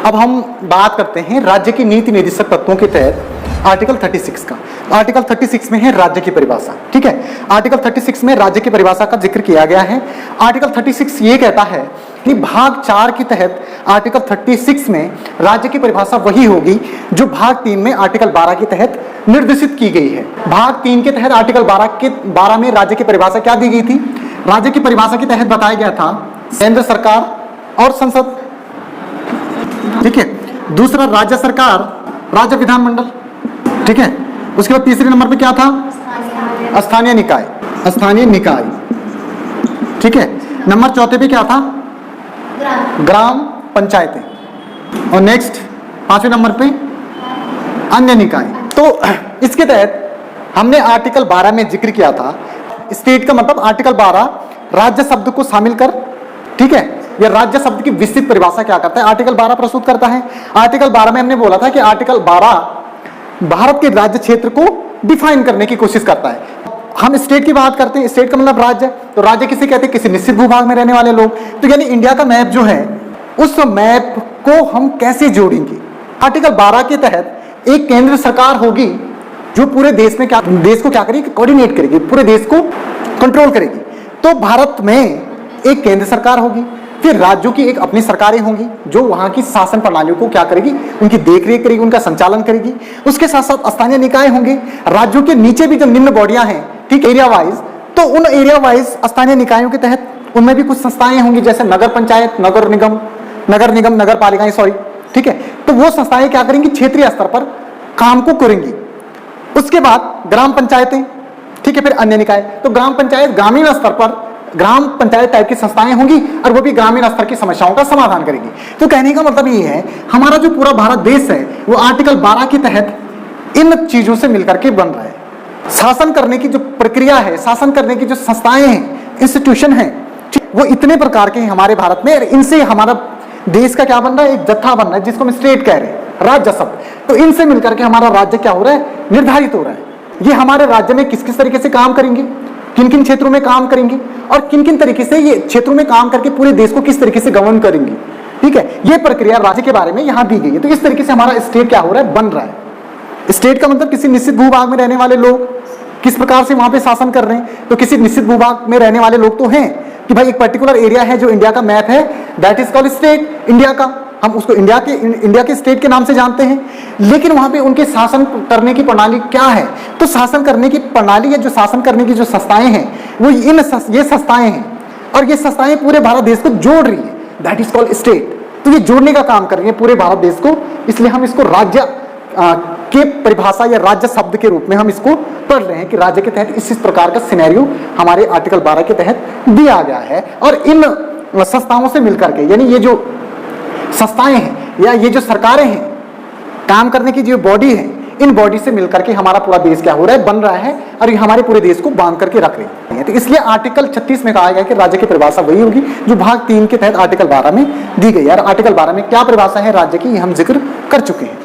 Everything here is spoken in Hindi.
अब हम बात करते हैं राज्य की नीति निर्देशक तत्वों के तहत आर्टिकल 36 का। आर्टिकल 36 में है राज्य की परिभाषा, ठीक है। आर्टिकल 36 में राज्य की परिभाषा का जिक्र किया गया है। आर्टिकल 36 ये कहता है कि भाग 4 के तहत आर्टिकल 36 में राज्य की परिभाषा वही होगी जो भाग 3 में आर्टिकल 12 के तहत निर्देशित की गई है। भाग 3 के तहत आर्टिकल 12 में राज्य की परिभाषा क्या दी गई थी? राज्य की परिभाषा के तहत बताया गया था केंद्र सरकार और संसद, ठीक है। दूसरा राज्य सरकार, राज्य विधानमंडल, ठीक है। उसके बाद तीसरे नंबर पे क्या था? स्थानीय निकाय, स्थानीय निकाय, ठीक है। नंबर चौथे पे क्या था? ग्राम पंचायतें। और नेक्स्ट 5वें नंबर पे अन्य निकाय। तो इसके तहत हमने आर्टिकल 12 में जिक्र किया था स्टेट का मतलब आर्टिकल 12 राज्य शब्द को शामिल कर, ठीक है। यह राज्य शब्द की विस्तृत परिभाषा क्या करता है? आर्टिकल 12 प्रस्तुत करता है। आर्टिकल 12 में हमने बोला था कि आर्टिकल 12 भारत के राज्य क्षेत्र को डिफाइन करने की कोशिश करता है। हम स्टेट की बात करते हैं, स्टेट का मतलब राज्य, तो राज्य किसे कहते हैं? किसी निश्चित भूभाग में रहने वाले लोग। तो यानी इंडिया का मैप जो है उस मैप को हम कैसे जोड़ेंगे? आर्टिकल 12 के तहत एक केंद्र सरकार होगी जो पूरे देश में देश को क्या करेगी? कोऑर्डिनेट करेगी, पूरे देश को कंट्रोल करेगी। तो भारत में एक केंद्र सरकार होगी, फिर राज्यों की एक अपनी सरकारें होंगी जो वहां की शासन प्रणालियों को क्या करेगी? उनकी देखरेख करेगी, उनका संचालन करेगी। उसके साथ साथ स्थानीय निकाय होंगे, राज्यों के नीचे भी जो निम्न बॉडियां हैं, ठीक, एरिया वाइज, तो उन एरिया वाइज स्थानीय निकायों के तहत उनमें भी कुछ संस्थाएं होंगी जैसे नगर पंचायत, नगर निगम, नगर पालिकाएं, सॉरी, ठीक है। तो वो संस्थाएं क्या करेंगी? क्षेत्रीय स्तर पर काम को करेंगी। उसके बाद ग्राम पंचायतें, ठीक है, फिर अन्य निकाय। तो ग्राम पंचायत ग्रामीण स्तर पर ग्राम पंचायत टाइप की संस्थाएं होंगी और वो भी ग्रामीण स्तर की समस्याओं का समाधान करेंगी। तो कहने का मतलब ये है हमारा जो पूरा भारत देश है वो आर्टिकल 12 के तहत इन चीजों से मिलकर के बन रहा है। शासन करने की जो प्रक्रिया है, शासन करने की जो संस्थाएं हैं, इंस्टीट्यूशन है, वो इतने प्रकार के हैं हमारे भारत में। इनसे हमारा देश का क्या बन रहा है? एक जत्था बन रहा है जिसको हम स्टेट कह रहे हैं, राज्य शब्द। तो इनसे मिलकर के हमारा राज्य क्या हो रहा है? निर्धारित हो रहा है। ये हमारे राज्य में किस किस तरीके से काम करेंगे, किन किन क्षेत्रों में काम करेंगे और किन किन तरीके से ये क्षेत्रों में काम करके पूरे देश को किस तरीके से गवर्न करेंगे, ठीक है। ये प्रक्रिया राज्य के बारे में यहाँ दी गई है। तो इस तरीके से हमारा स्टेट क्या हो रहा है? बन रहा है। स्टेट का मतलब किसी निश्चित भूभाग में रहने वाले लोग किस प्रकार से वहां पे शासन कर रहे हैं। तो किसी निश्चित भूभाग में रहने वाले लोग तो हैं कि भाई एक पर्टिकुलर एरिया है जो इंडिया का मैप है, that is called state, India का। हम उसको इंडिया के स्टेट के नाम से जानते हैं। लेकिन वहां पे उनके शासन करने की प्रणाली क्या है? तो शासन करने की प्रणाली या जो शासन करने की जो संस्थाएं हैं वो ये संस्थाएं हैं और ये संस्थाएं पूरे भारत देश को जोड़ रही है, दैट इज कॉल्ड स्टेट। तो ये जोड़ने का काम कर रही है पूरे भारत देश को, इसलिए हम इसको राज्य के परिभाषा या राज्य शब्द के रूप में हम इसको पढ़ रहे हैं कि राज्य के तहत इस प्रकार का सिनेरियो हमारे आर्टिकल 12 के तहत दिया गया है। और इन संस्थाओं से मिलकर के, यानी ये जो संस्थाएं हैं या ये जो सरकारें हैं, काम करने की जो बॉडी है, इन बॉडी से मिलकर के हमारा पूरा देश क्या हो रहा है? बन रहा है और ये हमारे पूरे देश को बांध करके रख रही है। तो इसलिए आर्टिकल 36 में कहा गया कि राज्य की परिभाषा वही होगी जो भाग 3 के तहत आर्टिकल 12 में दी गई है। और आर्टिकल 12 में क्या परिभाषा है राज्य की, हम जिक्र कर चुके हैं।